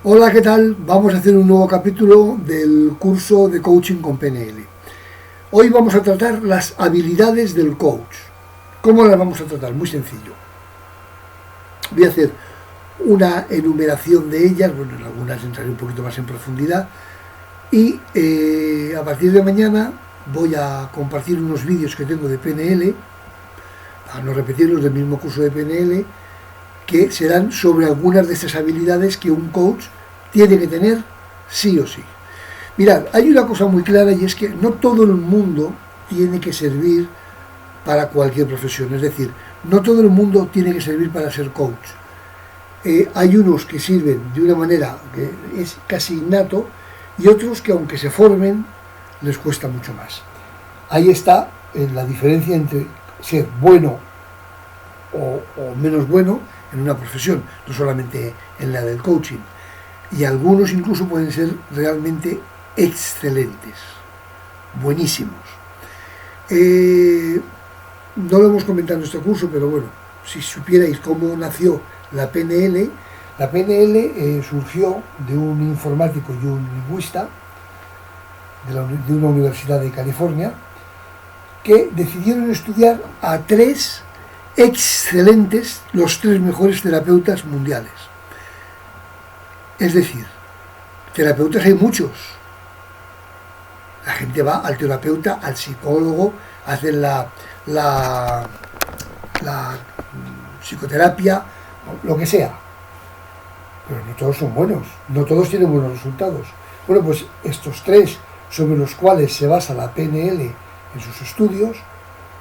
Hola, ¿qué tal? Vamos a hacer un nuevo capítulo del curso de coaching con PNL. Hoy vamos a tratar las habilidades del coach. ¿Cómo las vamos a tratar? Muy sencillo. Voy a hacer una enumeración de ellas, bueno, en algunas entraré un poquito más en profundidad, y a partir de mañana voy a compartir unos vídeos que tengo de PNL, para no repetirlos del mismo curso de PNL, que serán sobre algunas de estas habilidades que un coach tiene que tener sí o sí. Mirad, hay una cosa muy clara y es que no todo el mundo tiene que servir para cualquier profesión, es decir, no todo el mundo tiene que servir para ser coach. Hay unos que sirven de una manera que es casi innato y otros que aunque se formen les cuesta mucho más. Ahí está la diferencia entre ser bueno o menos bueno en una profesión, no solamente en la del coaching. Y algunos incluso pueden ser realmente excelentes, buenísimos. No lo hemos comentado en este curso, pero bueno, si supierais cómo nació la PNL surgió de un informático y un lingüista de una universidad de California que decidieron estudiar a tres excelentes, los tres mejores terapeutas mundiales. Es decir, terapeutas hay muchos. La gente va al terapeuta, al psicólogo, hacen la psicoterapia, lo que sea. Pero no todos son buenos, no todos tienen buenos resultados. Bueno, pues estos tres sobre los cuales se basa la PNL en sus estudios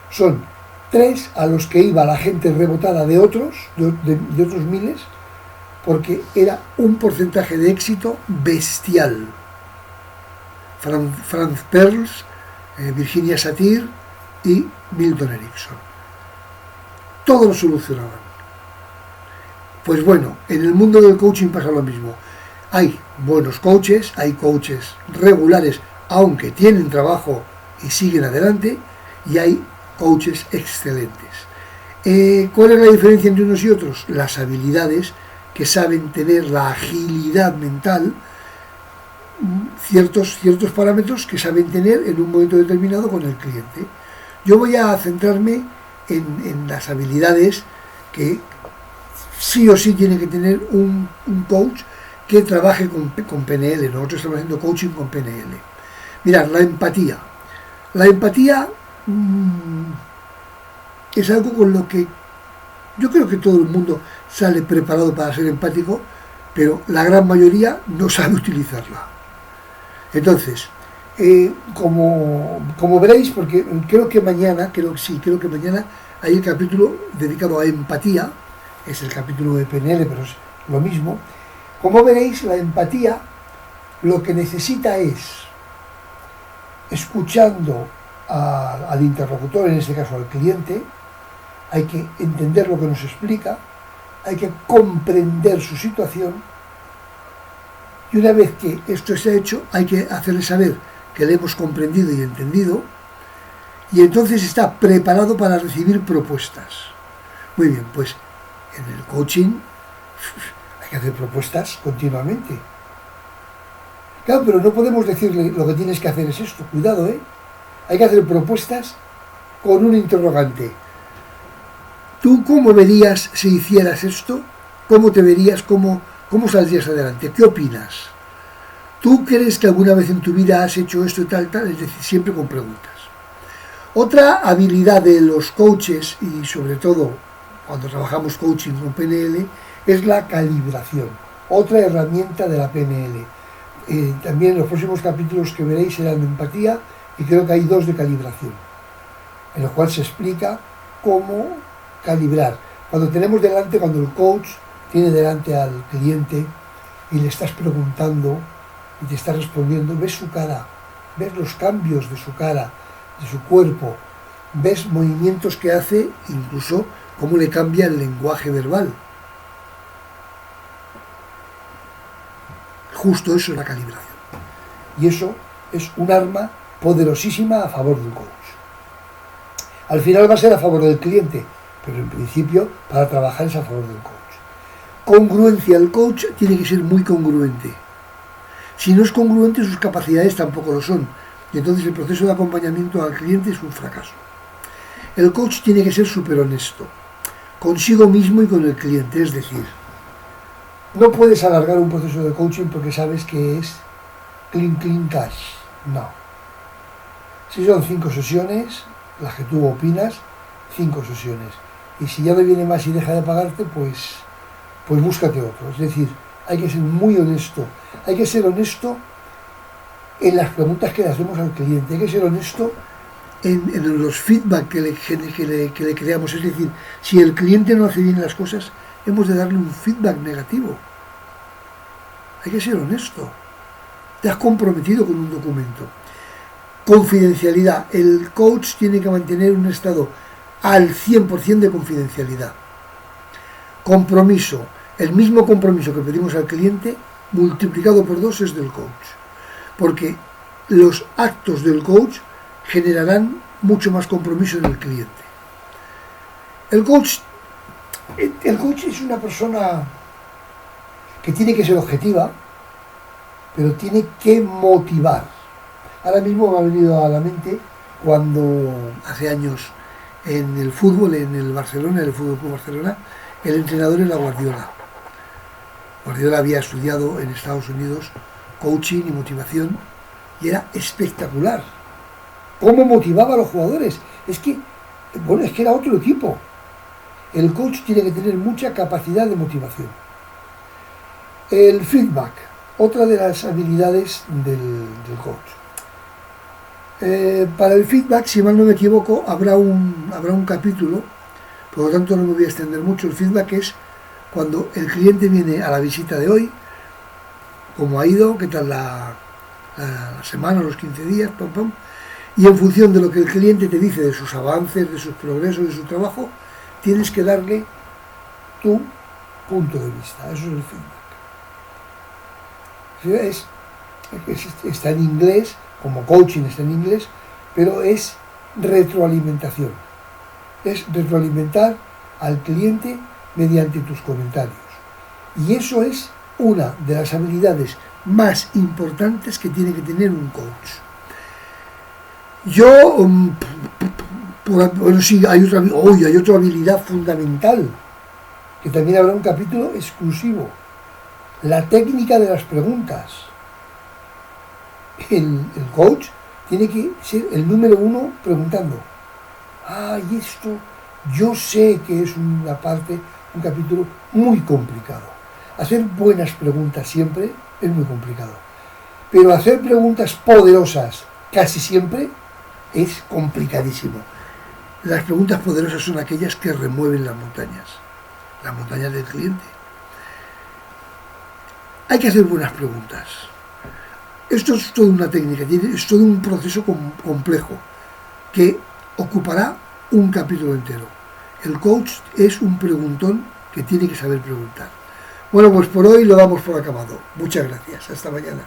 son tres a los que iba la gente rebotada de otros miles, porque era un porcentaje de éxito bestial. Franz Perls, Virginia Satir y Milton Erickson. Todo lo solucionaban. Pues bueno, en el mundo del coaching pasa lo mismo. Hay buenos coaches, hay coaches regulares, aunque tienen trabajo y siguen adelante, y hay coaches excelentes. ¿Cuál es la diferencia entre unos y otros? Las habilidades, que saben tener la agilidad mental, ciertos parámetros que saben tener en un momento determinado con el cliente. Yo voy a centrarme en las habilidades que sí o sí tiene que tener un coach que trabaje con PNL. Nosotros estamos haciendo coaching con PNL. Mirad, la empatía. La empatía es algo con lo que yo creo que todo el mundo sale preparado para ser empático, pero la gran mayoría no sabe utilizarla. Entonces, como veréis, porque creo que mañana hay el capítulo dedicado a empatía, es el capítulo de PNL, pero es lo mismo. Como veréis, la empatía lo que necesita es, escuchando al interlocutor, en este caso al cliente, hay que entender lo que nos explica, hay que comprender su situación, y una vez que esto se ha hecho, hay que hacerle saber que le hemos comprendido y entendido, y entonces está preparado para recibir propuestas. Muy bien, pues en el coaching hay que hacer propuestas continuamente. Claro, pero no podemos decirle lo que tienes que hacer es esto, cuidado, hay que hacer propuestas con un interrogante. ¿Tú cómo verías si hicieras esto? ¿Cómo te verías? ¿Cómo saldrías adelante? ¿Qué opinas? ¿Tú crees que alguna vez en tu vida has hecho esto y tal? Es decir, siempre con preguntas. Otra habilidad de los coaches, y sobre todo cuando trabajamos coaching con PNL, es la calibración. Otra herramienta de la PNL. También en los próximos capítulos que veréis serán de empatía, y creo que hay 2 de calibración, en los cuales se explica cómo calibrar. Cuando el coach tiene delante al cliente y le estás preguntando y te está respondiendo, ves su cara, ves los cambios de su cara, de su cuerpo, ves movimientos que hace, incluso cómo le cambia el lenguaje verbal. Justo eso es la calibración. Y eso es un arma poderosísima a favor del coach. Al final va a ser a favor del cliente, pero en principio para trabajar es a favor del coach. Congruencia. El coach tiene que ser muy congruente. Si no es congruente, sus capacidades tampoco lo son. Y entonces el proceso de acompañamiento al cliente es un fracaso. El coach tiene que ser súper honesto, consigo mismo y con el cliente. Es decir, no puedes alargar un proceso de coaching porque sabes que es clean cash. No. Si son 5 sesiones, las que tú opinas, 5 sesiones. Y si ya no viene más y deja de pagarte, pues búscate otro. Es decir, hay que ser muy honesto. Hay que ser honesto en las preguntas que le hacemos al cliente. Hay que ser honesto en los feedback que le creamos. Es decir, si el cliente no hace bien las cosas, hemos de darle un feedback negativo. Hay que ser honesto. Te has comprometido con un documento. Confidencialidad. El coach tiene que mantener un estado al 100% de confidencialidad. Compromiso. El mismo compromiso que pedimos al cliente, multiplicado por 2 es del coach. Porque los actos del coach generarán mucho más compromiso en el cliente. El coach es una persona que tiene que ser objetiva, pero tiene que motivar. Ahora mismo me ha venido a la mente cuando hace años en el fútbol, en el Barcelona, en el Fútbol Club Barcelona, el entrenador era Guardiola. Guardiola había estudiado en Estados Unidos coaching y motivación y era espectacular. ¿Cómo motivaba a los jugadores? Es que era otro equipo. El coach tiene que tener mucha capacidad de motivación. El feedback, otra de las habilidades del coach. Para el feedback, si mal no me equivoco, habrá un capítulo, por lo tanto no me voy a extender mucho. El feedback es cuando el cliente viene a la visita de hoy, cómo ha ido, qué tal la semana, los 15 días, y en función de lo que el cliente te dice de sus avances, de sus progresos, de su trabajo, tienes que darle tu punto de vista. Eso es el feedback. Está en inglés, como coaching está en inglés, pero es retroalimentación. Es retroalimentar al cliente mediante tus comentarios. Y eso es una de las habilidades más importantes que tiene que tener un coach. Sí, hay otra habilidad fundamental, que también habrá un capítulo exclusivo. La técnica de las preguntas. El coach tiene que ser el número 1 preguntando. Y esto yo sé que es un capítulo muy complicado. Hacer buenas preguntas siempre es muy complicado. Pero hacer preguntas poderosas casi siempre es complicadísimo. Las preguntas poderosas son aquellas que remueven las montañas del cliente. Hay que hacer buenas preguntas. Esto es toda una técnica, es todo un proceso complejo que ocupará un capítulo entero. El coach es un preguntón que tiene que saber preguntar. Bueno, pues por hoy lo damos por acabado. Muchas gracias. Hasta mañana.